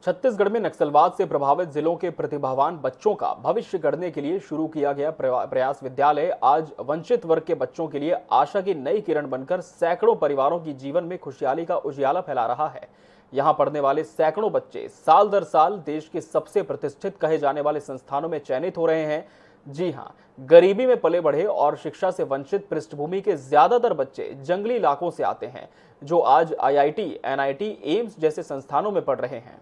छत्तीसगढ़ में नक्सलवाद से प्रभावित जिलों के प्रतिभावान बच्चों का भविष्य गढ़ने के लिए शुरू किया गया प्रयास विद्यालय आज वंचित वर्ग के बच्चों के लिए आशा की नई किरण बनकर सैकड़ों परिवारों की जीवन में खुशहाली का उजियाला फैला रहा है। यहां पढ़ने वाले सैकड़ों बच्चे साल दर साल देश के सबसे प्रतिष्ठित कहे जाने वाले संस्थानों में चयनित हो रहे हैं। जी हां, गरीबी में पले बढ़े और शिक्षा से वंचित पृष्ठभूमि के ज्यादातर बच्चे जंगली इलाकों से आते हैं, जो आज IIT, NIT, एम्स जैसे संस्थानों में पढ़ रहे हैं।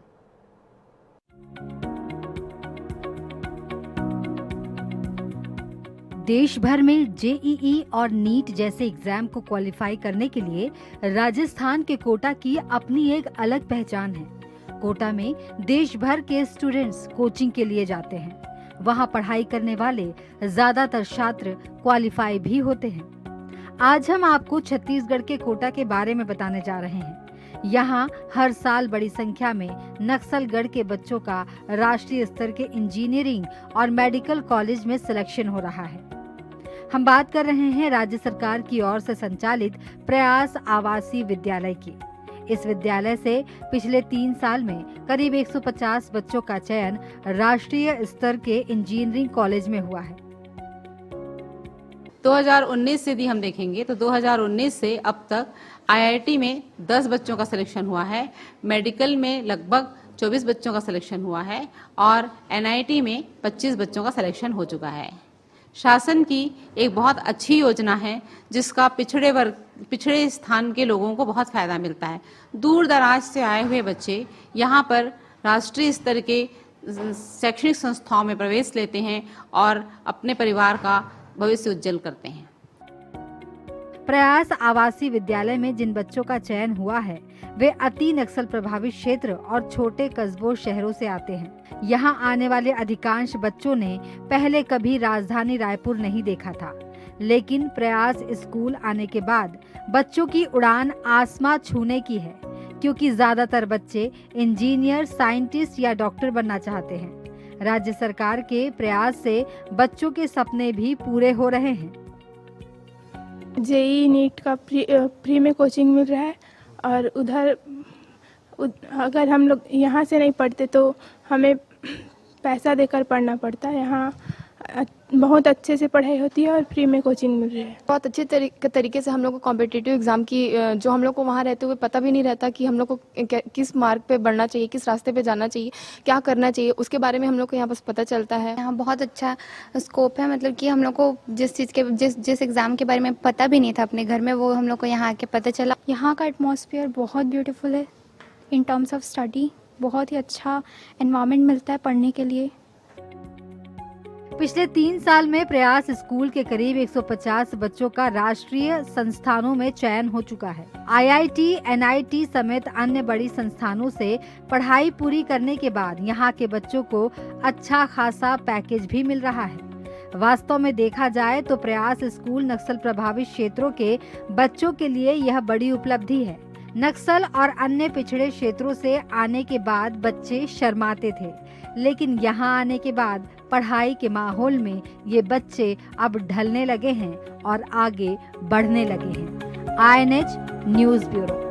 देश भर में JEE और नीट जैसे एग्जाम को क्वालिफाई करने के लिए राजस्थान के कोटा की अपनी एक अलग पहचान है। कोटा में देश भर के स्टूडेंट्स कोचिंग के लिए जाते हैं। वहां पढ़ाई करने वाले ज्यादातर छात्र क्वालिफाई भी होते हैं। आज हम आपको छत्तीसगढ़ के कोटा के बारे में बताने जा रहे हैं। यहाँ हर साल बड़ी संख्या में नक्सलगढ़ के बच्चों का राष्ट्रीय स्तर के इंजीनियरिंग और मेडिकल कॉलेज में सिलेक्शन हो रहा है। हम बात कर रहे हैं राज्य सरकार की ओर से संचालित प्रयास आवासीय विद्यालय की। इस विद्यालय से पिछले 3 साल में करीब 150 बच्चों का चयन राष्ट्रीय स्तर के इंजीनियरिंग कॉलेज में हुआ है। 2019 से यदि हम देखेंगे तो 2019 से अब तक IIT में 10 बच्चों का सिलेक्शन हुआ है, मेडिकल में लगभग 24 बच्चों का सिलेक्शन हुआ है और NIT में 25 बच्चों का सिलेक्शन हो चुका है। शासन की एक बहुत अच्छी योजना है जिसका पिछड़े स्थान के लोगों को बहुत फायदा मिलता है। दूर दराज से आए हुए बच्चे यहाँ पर राष्ट्रीय स्तर के शैक्षणिक संस्थाओं में प्रवेश लेते हैं और अपने परिवार का भविष्य उज्जवल करते हैं। प्रयास आवासीय विद्यालय में जिन बच्चों का चयन हुआ है वे अति नक्सल प्रभावित क्षेत्र और छोटे कस्बों शहरों से आते हैं। यहाँ आने वाले अधिकांश बच्चों ने पहले कभी राजधानी रायपुर नहीं देखा था, लेकिन प्रयास स्कूल आने के बाद बच्चों की उड़ान आसमां छूने की है, क्योंकि ज्यादातर बच्चे इंजीनियर, साइंटिस्ट या डॉक्टर बनना चाहते हैं। राज्य सरकार के प्रयास से बच्चों के सपने भी पूरे हो रहे हैं। JEE नीट का फ्री में कोचिंग मिल रहा है और अगर हम लोग यहाँ से नहीं पढ़ते तो हमें पैसा देकर पढ़ना पड़ता है। यहाँ बहुत अच्छे से पढ़ाई होती है और फ्री में कोचिंग मिल रही है। बहुत अच्छे तरीके से हम लोग को कॉम्पिटिटिव एग्जाम की जो हम लोग को वहाँ रहते हुए पता भी नहीं रहता कि हम लोग को किस मार्ग पे बढ़ना चाहिए, किस रास्ते पे जाना चाहिए, क्या करना चाहिए, उसके बारे में हम लोग को यहाँ बस पता चलता है। यहाँ बहुत अच्छा स्कोप है, मतलब कि हम लोग को जिस एग्ज़ाम के बारे में पता भी नहीं था अपने घर में, वो हम लोग को यहाँ आके पता चला। यहाँ का एटमॉस्फेयर बहुत ब्यूटीफुल है। इन टर्म्स ऑफ स्टडी बहुत ही अच्छा एनवायरनमेंट मिलता है पढ़ने के लिए। पिछले 3 साल में प्रयास स्कूल के करीब 150 बच्चों का राष्ट्रीय संस्थानों में चयन हो चुका है। IIT, NIT समेत अन्य बड़ी संस्थानों से पढ़ाई पूरी करने के बाद यहाँ के बच्चों को अच्छा खासा पैकेज भी मिल रहा है। वास्तव में देखा जाए तो प्रयास स्कूल नक्सल प्रभावित क्षेत्रों के बच्चों के लिए यह बड़ी उपलब्धि है। नक्सल और अन्य पिछड़े क्षेत्रों से आने के बाद बच्चे शर्माते थे, लेकिन यहाँ आने के बाद पढ़ाई के माहौल में ये बच्चे अब ढलने लगे हैं और आगे बढ़ने लगे हैं। INH news bureau.